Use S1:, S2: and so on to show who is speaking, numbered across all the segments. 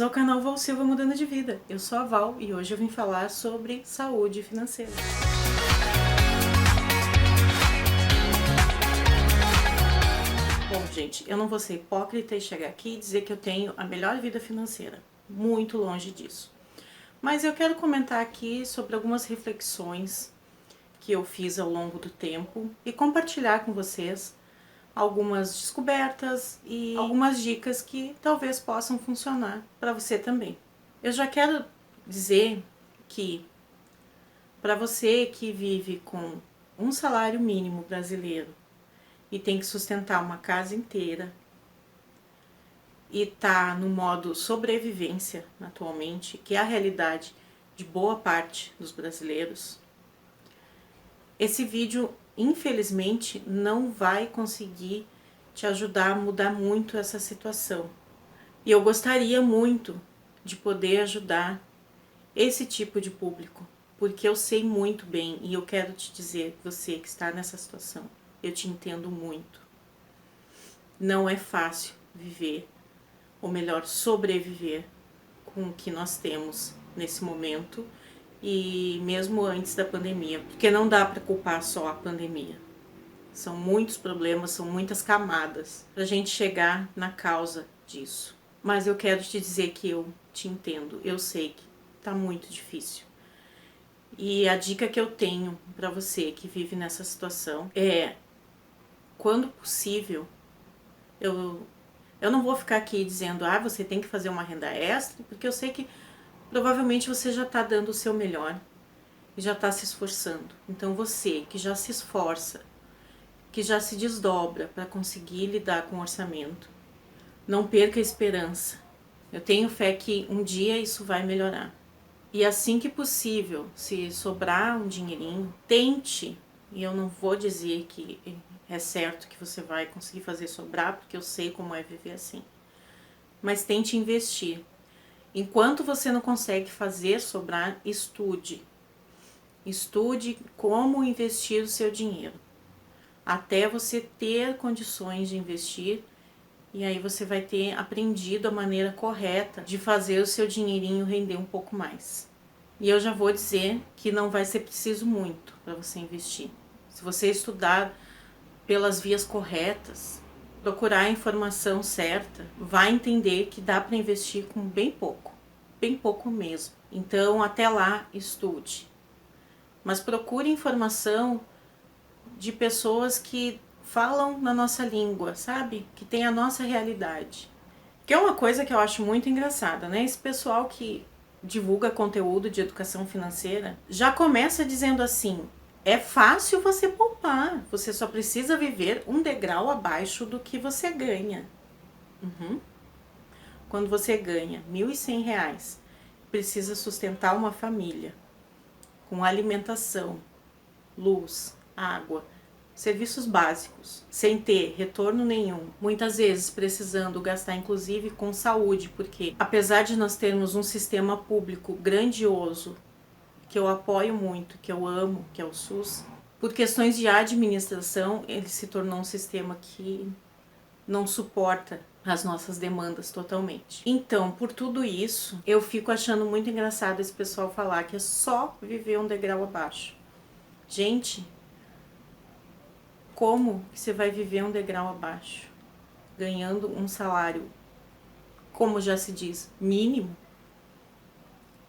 S1: ao canal Val Silva Mudando de Vida. Eu sou a Val e hoje eu vim falar sobre saúde financeira. Bom, gente, eu não vou ser hipócrita e chegar aqui e dizer que eu tenho a melhor vida financeira. Muito longe disso. Mas eu quero comentar aqui sobre algumas reflexões que eu fiz ao longo do tempo e compartilhar com vocês algumas descobertas e algumas dicas que talvez possam funcionar para você também. Eu já quero dizer que para você que vive com um salário mínimo brasileiro e tem que sustentar uma casa inteira e está no modo sobrevivência atualmente, que é a realidade de boa parte dos brasileiros, esse vídeo, infelizmente, não vai conseguir te ajudar a mudar muito essa situação. E eu gostaria muito de poder ajudar esse tipo de público, porque eu sei muito bem e eu quero te dizer, você que está nessa situação, eu te entendo muito. Não é fácil viver, ou melhor, sobreviver com o que nós temos nesse momento, e mesmo antes da pandemia, porque não dá para culpar só a pandemia. São muitos problemas, são muitas camadas para a gente chegar na causa disso. Mas eu quero te dizer que eu te entendo, eu sei que tá muito difícil. E a dica que eu tenho para você que vive nessa situação é, quando possível, eu não vou ficar aqui dizendo, você tem que fazer uma renda extra, porque eu sei que provavelmente você já está dando o seu melhor e já está se esforçando. Então você que já se esforça, que já se desdobra para conseguir lidar com o orçamento, não perca a esperança. Eu tenho fé que um dia isso vai melhorar. E assim que possível, se sobrar um dinheirinho, tente, e eu não vou dizer que é certo que você vai conseguir fazer sobrar, porque eu sei como é viver assim, mas tente investir. Enquanto você não consegue fazer sobrar, estude. Estude como investir o seu dinheiro, até você ter condições de investir, e aí você vai ter aprendido a maneira correta de fazer o seu dinheirinho render um pouco mais. E eu já vou dizer que não vai ser preciso muito para você investir. Se você estudar pelas vias corretas, procurar a informação certa, vai entender que dá para investir com bem pouco mesmo. Então, até lá, estude. Mas procure informação de pessoas que falam na nossa língua, sabe? Que tem a nossa realidade. Que é uma coisa que eu acho muito engraçada, né? Esse pessoal que divulga conteúdo de educação financeira já começa dizendo assim: é fácil você poupar, você só precisa viver um degrau abaixo do que você ganha. Quando você ganha R$1.100, precisa sustentar uma família com alimentação, luz, água, serviços básicos, sem ter retorno nenhum, muitas vezes precisando gastar inclusive com saúde, porque apesar de nós termos um sistema público grandioso, que eu apoio muito, que eu amo, que é o SUS, por questões de administração, ele se tornou um sistema que não suporta as nossas demandas totalmente. Então, por tudo isso, eu fico achando muito engraçado esse pessoal falar que é só viver um degrau abaixo. Gente, como que você vai viver um degrau abaixo? Ganhando um salário, como já se diz, mínimo?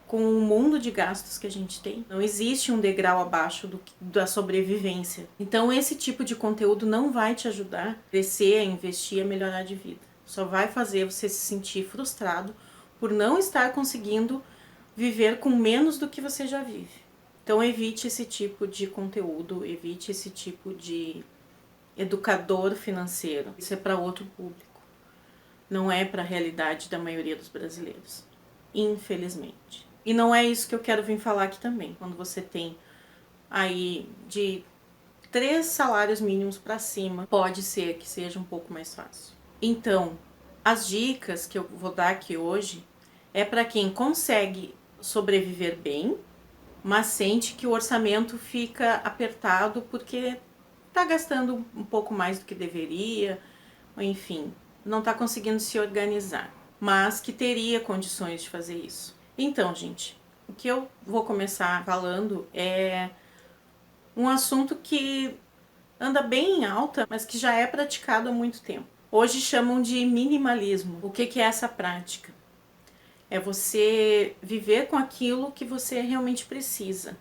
S1: Com o mundo de gastos que a gente tem, não existe um degrau abaixo da sobrevivência. Então esse tipo de conteúdo não vai te ajudar a crescer, a investir, a melhorar de vida. Só vai fazer você se sentir frustrado por não estar conseguindo viver com menos do que você já vive. Então evite esse tipo de conteúdo, evite esse tipo de educador financeiro. Isso é para outro público. Não é para a realidade da maioria dos brasileiros, infelizmente. E não é isso que eu quero vir falar aqui também. Quando você tem aí de 3 salários mínimos para cima, pode ser que seja um pouco mais fácil. Então, as dicas que eu vou dar aqui hoje é para quem consegue sobreviver bem, mas sente que o orçamento fica apertado porque está gastando um pouco mais do que deveria, ou enfim, não está conseguindo se organizar. mas que teria condições de fazer isso. Então, gente, o que eu vou começar falando é um assunto que anda bem em alta, mas que já é praticado há muito tempo. Hoje chamam de minimalismo. O que é essa prática? É você viver com aquilo que você realmente precisa.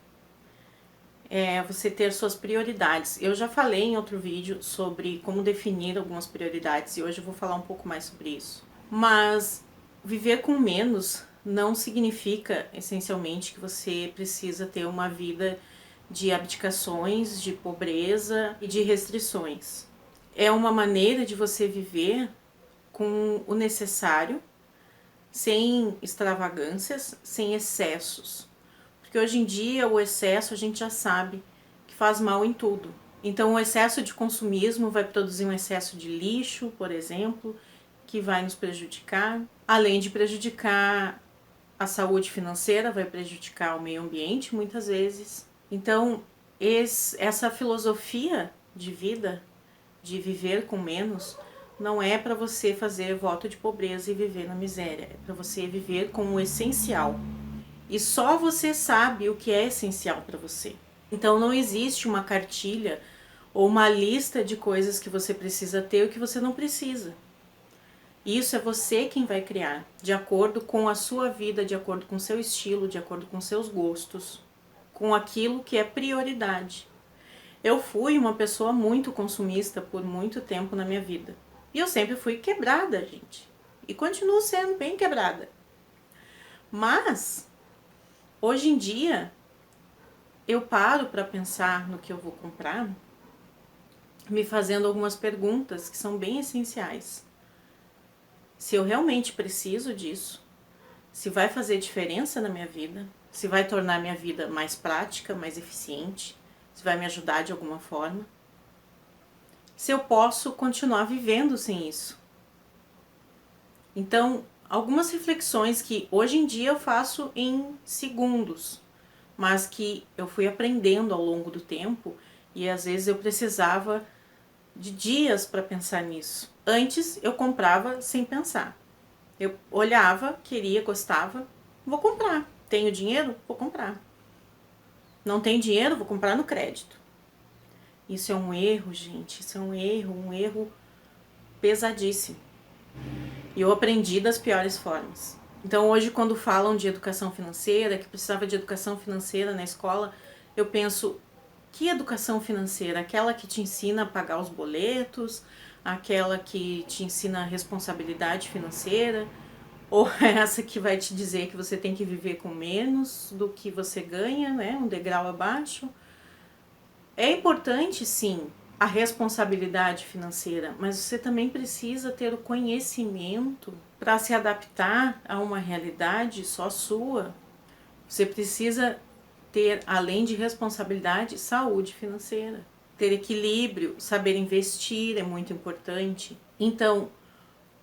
S1: É você ter suas prioridades. Eu já falei em outro vídeo sobre como definir algumas prioridades e hoje eu vou falar um pouco mais sobre isso. Mas viver com menos não significa essencialmente que você precisa ter uma vida de abdicações, de pobreza e de restrições. É uma maneira de você viver com o necessário, sem extravagâncias, sem excessos. Porque hoje em dia o excesso a gente já sabe que faz mal em tudo. Então o excesso de consumismo vai produzir um excesso de lixo, por exemplo, que vai nos prejudicar. Além de prejudicar a saúde financeira, vai prejudicar o meio ambiente muitas vezes. Então essa filosofia de vida, de viver com menos, não é para você fazer voto de pobreza e viver na miséria. É para você viver com o essencial. E só você sabe o que é essencial para você. Então não existe uma cartilha ou uma lista de coisas que você precisa ter e o que você não precisa. Isso é você quem vai criar, de acordo com a sua vida, de acordo com o seu estilo, de acordo com seus gostos, com aquilo que é prioridade. Eu fui uma pessoa muito consumista por muito tempo na minha vida. E eu sempre fui quebrada, gente. E continuo sendo bem quebrada. Mas hoje em dia, eu paro para pensar no que eu vou comprar, me fazendo algumas perguntas que são bem essenciais. Se eu realmente preciso disso, se vai fazer diferença na minha vida, se vai tornar minha vida mais prática, mais eficiente, se vai me ajudar de alguma forma, se eu posso continuar vivendo sem isso. Então, algumas reflexões que hoje em dia eu faço em segundos, mas que eu fui aprendendo ao longo do tempo e às vezes eu precisava de dias para pensar nisso. Antes eu comprava sem pensar. Eu olhava, queria, gostava, vou comprar. Tenho dinheiro? Vou comprar. Não tenho dinheiro? Vou comprar no crédito. Isso é um erro, gente. Isso é um erro pesadíssimo. E eu aprendi das piores formas. Então hoje quando falam de educação financeira, que precisava de educação financeira na escola, eu penso, que educação financeira? Aquela que te ensina a pagar os boletos, aquela que te ensina a responsabilidade financeira, ou essa que vai te dizer que você tem que viver com menos do que você ganha, né? Um degrau abaixo. É importante, sim, a responsabilidade financeira, mas você também precisa ter o conhecimento para se adaptar a uma realidade só sua. Você precisa ter, além de responsabilidade, saúde financeira. Ter equilíbrio, saber investir é muito importante. Então,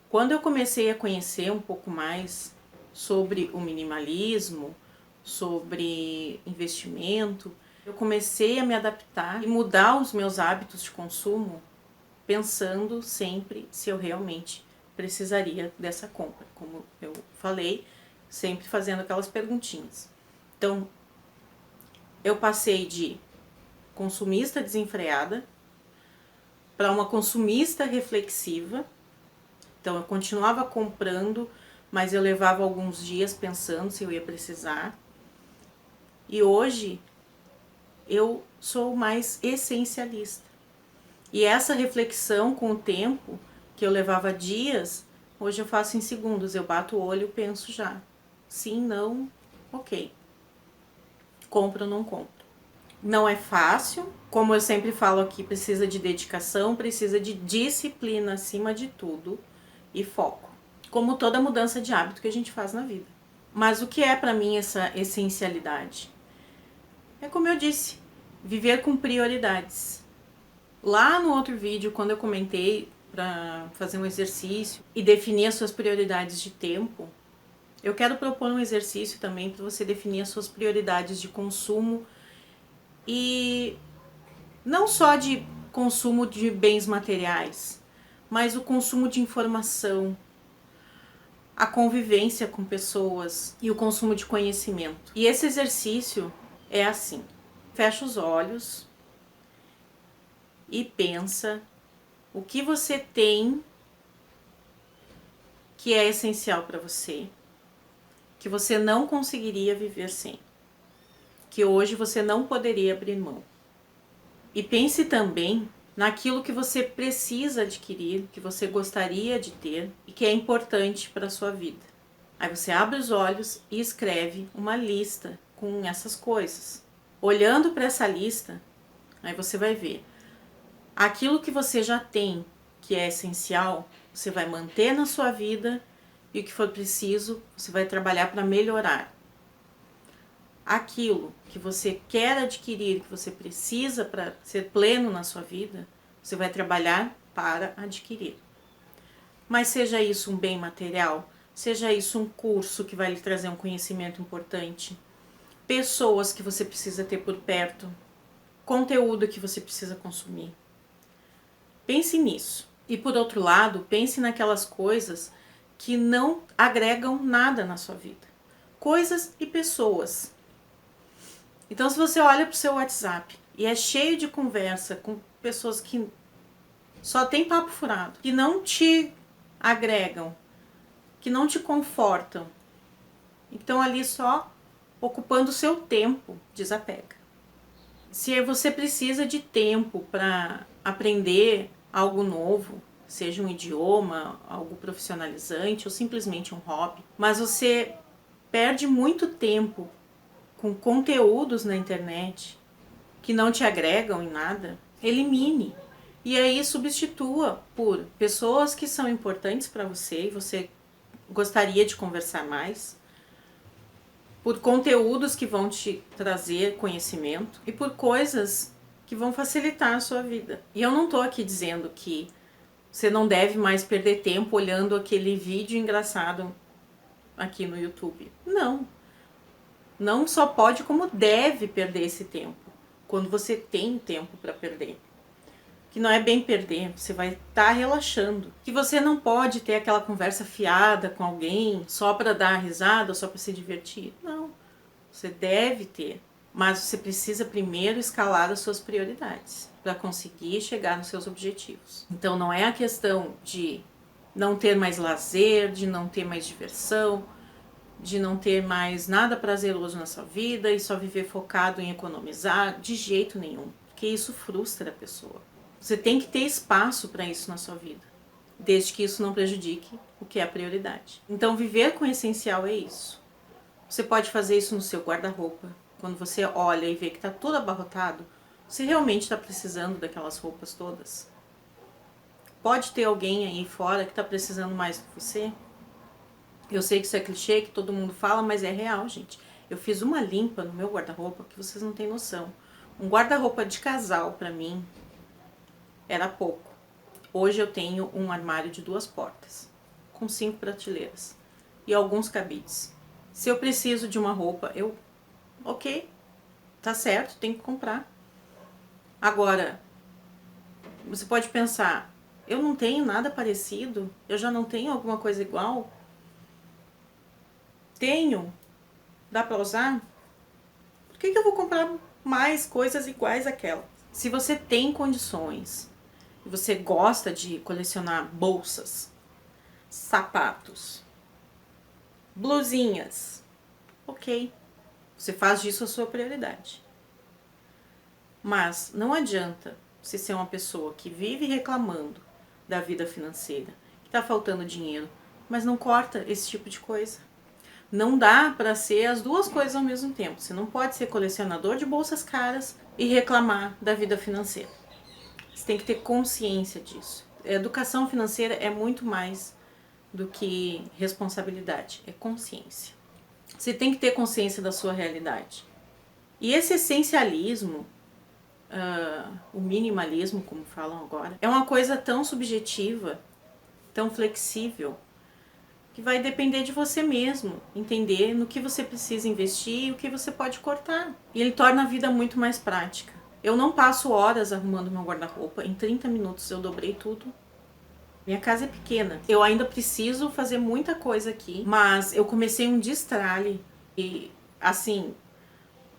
S1: quando eu comecei a conhecer um pouco mais sobre o minimalismo, sobre investimento, eu comecei a me adaptar e mudar os meus hábitos de consumo, pensando sempre se eu realmente precisaria dessa compra. Como eu falei, sempre fazendo aquelas perguntinhas. Então, eu passei de consumista desenfreada para uma consumista reflexiva. Então, eu continuava comprando, mas eu levava alguns dias pensando se eu ia precisar. E hoje eu sou mais essencialista. E essa reflexão com o tempo, que eu levava dias, hoje eu faço em segundos. Eu bato o olho e penso já. Sim, não, ok. Compro ou não compro. Não é fácil, como eu sempre falo aqui, precisa de dedicação, precisa de disciplina acima de tudo e foco. Como toda mudança de hábito que a gente faz na vida. Mas o que é para mim essa essencialidade? É como eu disse, viver com prioridades. Lá no outro vídeo, quando eu comentei para fazer um exercício e definir as suas prioridades de tempo, eu quero propor um exercício também para você definir as suas prioridades de consumo e não só de consumo de bens materiais, mas o consumo de informação, a convivência com pessoas e o consumo de conhecimento. E esse exercício é assim: fecha os olhos e pensa o que você tem que é essencial para você, que você não conseguiria viver sem, que hoje você não poderia abrir mão. E pense também naquilo que você precisa adquirir, que você gostaria de ter e que é importante para a sua vida. Aí você abre os olhos e escreve uma lista com essas coisas. Olhando para essa lista, aí você vai ver aquilo que você já tem, que é essencial, você vai manter na sua vida, e o que for preciso, você vai trabalhar para melhorar. Aquilo que você quer adquirir, que você precisa para ser pleno na sua vida, você vai trabalhar para adquirir. Mas seja isso um bem material, seja isso um curso que vai lhe trazer um conhecimento importante, pessoas que você precisa ter por perto, conteúdo que você precisa consumir. Pense nisso. E por outro lado, pense naquelas coisas que não agregam nada na sua vida. Coisas e pessoas. Então, se você olha para o seu WhatsApp e é cheio de conversa com pessoas que só tem papo furado, que não te agregam, que não te confortam, então ali só ocupando o seu tempo, desapega. Se você precisa de tempo para aprender algo novo, seja um idioma, algo profissionalizante ou simplesmente um hobby, mas você perde muito tempo com conteúdos na internet que não te agregam em nada, elimine. E aí substitua por pessoas que são importantes para você e você gostaria de conversar mais, por conteúdos que vão te trazer conhecimento e por coisas que vão facilitar a sua vida. E eu não tô aqui dizendo que você não deve mais perder tempo olhando aquele vídeo engraçado aqui no YouTube. Não. Não só pode, como deve perder esse tempo. Quando você tem tempo para perder. Que não é bem perder, você vai estar relaxando. Que você não pode ter aquela conversa fiada com alguém só para dar risada, só para se divertir. Não, você deve ter. Mas você precisa primeiro escalar as suas prioridades para conseguir chegar nos seus objetivos. Então não é a questão de não ter mais lazer, de não ter mais diversão, de não ter mais nada prazeroso na sua vida e só viver focado em economizar, de jeito nenhum, porque isso frustra a pessoa. Você tem que ter espaço para isso na sua vida, desde que isso não prejudique o que é a prioridade. Então, viver com o essencial é isso. Você pode fazer isso no seu guarda-roupa. Quando você olha e vê que está tudo abarrotado, você realmente está precisando daquelas roupas todas? Pode ter alguém aí fora que está precisando mais do que você? Eu sei que isso é clichê, que todo mundo fala, mas é real, gente. Eu fiz uma limpa no meu guarda-roupa que vocês não têm noção. Um guarda-roupa de casal, pra mim, era pouco. Hoje eu tenho um armário de 2 portas, com 5 prateleiras e alguns cabides. Se eu preciso de uma roupa, ok, tá certo, tem que comprar. Agora, você pode pensar, eu não tenho nada parecido, eu já não tenho alguma coisa igual? Tenho, dá pra usar? Por que eu vou comprar mais coisas iguais àquela? Se você tem condições e você gosta de colecionar bolsas, sapatos, blusinhas, ok, você faz disso a sua prioridade. Mas não adianta você ser uma pessoa que vive reclamando da vida financeira, que tá faltando dinheiro, mas não corta esse tipo de coisa. Não dá para ser as duas coisas ao mesmo tempo. Você não pode ser colecionador de bolsas caras e reclamar da vida financeira. Você tem que ter consciência disso. A educação financeira é muito mais do que responsabilidade, é consciência. Você tem que ter consciência da sua realidade. E esse essencialismo, o minimalismo, como falam agora, é uma coisa tão subjetiva, tão flexível, que vai depender de você mesmo, entender no que você precisa investir e o que você pode cortar. E ele torna a vida muito mais prática. Eu não passo horas arrumando meu guarda-roupa, em 30 minutos eu dobrei tudo Minha casa é pequena. Eu ainda preciso fazer muita coisa aqui, mas eu comecei um destralhe e, assim,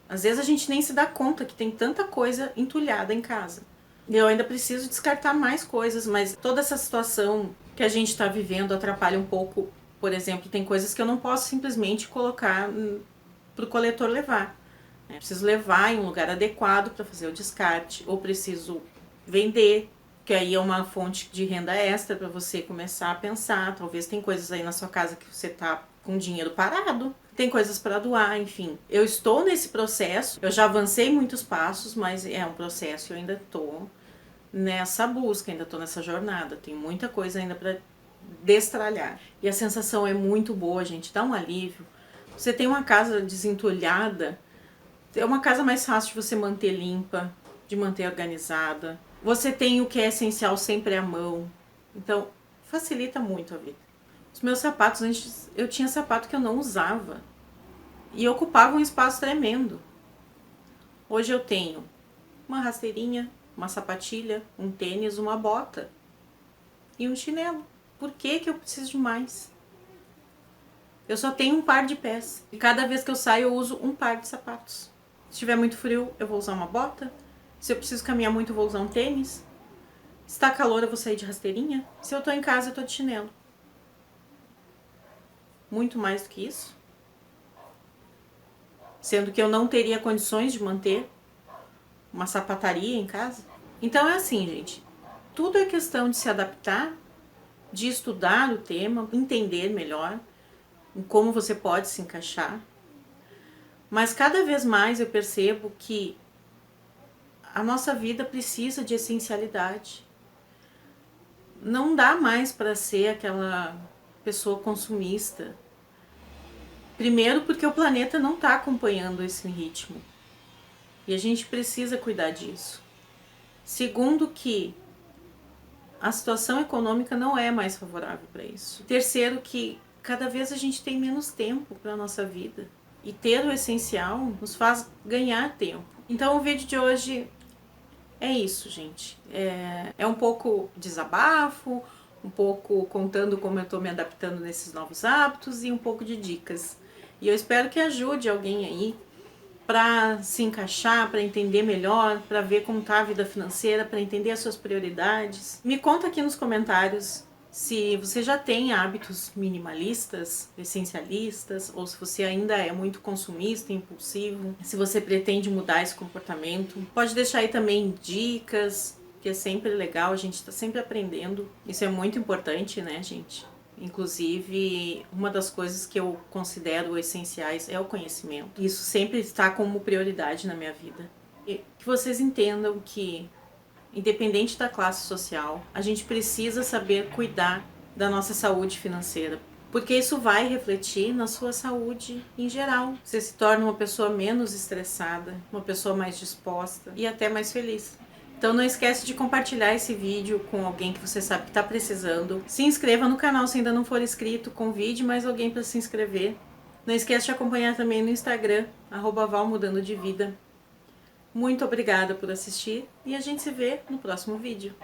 S1: às vezes a gente nem se dá conta que tem tanta coisa entulhada em casa. Eu ainda preciso descartar mais coisas, mas toda essa situação que a gente está vivendo atrapalha um pouco. Por exemplo, tem coisas que eu não posso simplesmente colocar para o coletor levar. Preciso levar em um lugar adequado para fazer o descarte, ou preciso vender, que aí é uma fonte de renda extra para você começar a pensar. Talvez tem coisas aí na sua casa que você tá com dinheiro parado, tem coisas para doar, enfim. Eu estou nesse processo, eu já avancei muitos passos, mas é um processo, eu ainda estou nessa busca, ainda estou nessa jornada. Tem muita coisa ainda para destralhar. E a sensação é muito boa, gente, dá um alívio. Você tem uma casa desentulhada, é uma casa mais fácil de você manter limpa, de manter organizada. Você tem o que é essencial sempre à mão. Então, facilita muito a vida. Os meus sapatos, antes eu tinha sapato que eu não usava e ocupava um espaço tremendo. Hoje eu tenho uma rasteirinha, uma sapatilha, um tênis, uma bota e um chinelo. Por que que eu preciso de mais? Eu só tenho um par de pés e cada vez que eu saio eu uso um par de sapatos. Se tiver muito frio, eu vou usar uma bota. Se eu preciso caminhar muito, eu vou usar um tênis. Se tá calor, eu vou sair de rasteirinha. Se eu tô em casa, eu tô de chinelo. Muito mais do que isso. Sendo que eu não teria condições de manter uma sapataria em casa. Então é assim, gente. Tudo é questão de se adaptar, de estudar o tema, entender melhor em como você pode se encaixar. Mas cada vez mais eu percebo que a nossa vida precisa de essencialidade. Não dá mais para ser aquela pessoa consumista. Primeiro porque o planeta não está acompanhando esse ritmo. E a gente precisa cuidar disso. Segundo que a situação econômica não é mais favorável para isso. Terceiro que cada vez a gente tem menos tempo para a nossa vida. E ter o essencial nos faz ganhar tempo. Então o vídeo de hoje é isso, gente. É um pouco desabafo, um pouco contando como eu estou me adaptando nesses novos hábitos e um pouco de dicas. E eu espero que ajude alguém aí para se encaixar, para entender melhor, para ver como está a vida financeira, para entender as suas prioridades. Me conta aqui nos comentários se você já tem hábitos minimalistas, essencialistas, ou se você ainda é muito consumista, impulsivo, se você pretende mudar esse comportamento. Pode deixar aí também dicas, que é sempre legal, a gente está sempre aprendendo. Isso é muito importante, né, gente? Inclusive, uma das coisas que eu considero essenciais é o conhecimento. Isso sempre está como prioridade na minha vida. E que vocês entendam que, independente da classe social, a gente precisa saber cuidar da nossa saúde financeira, porque isso vai refletir na sua saúde em geral. Você se torna uma pessoa menos estressada, uma pessoa mais disposta e até mais feliz. Então não esquece de compartilhar esse vídeo com alguém que você sabe que está precisando. Se inscreva no canal se ainda não for inscrito, convide mais alguém para se inscrever. Não esquece de acompanhar também no Instagram, @valmudandodevida. Muito obrigada por assistir e a gente se vê no próximo vídeo.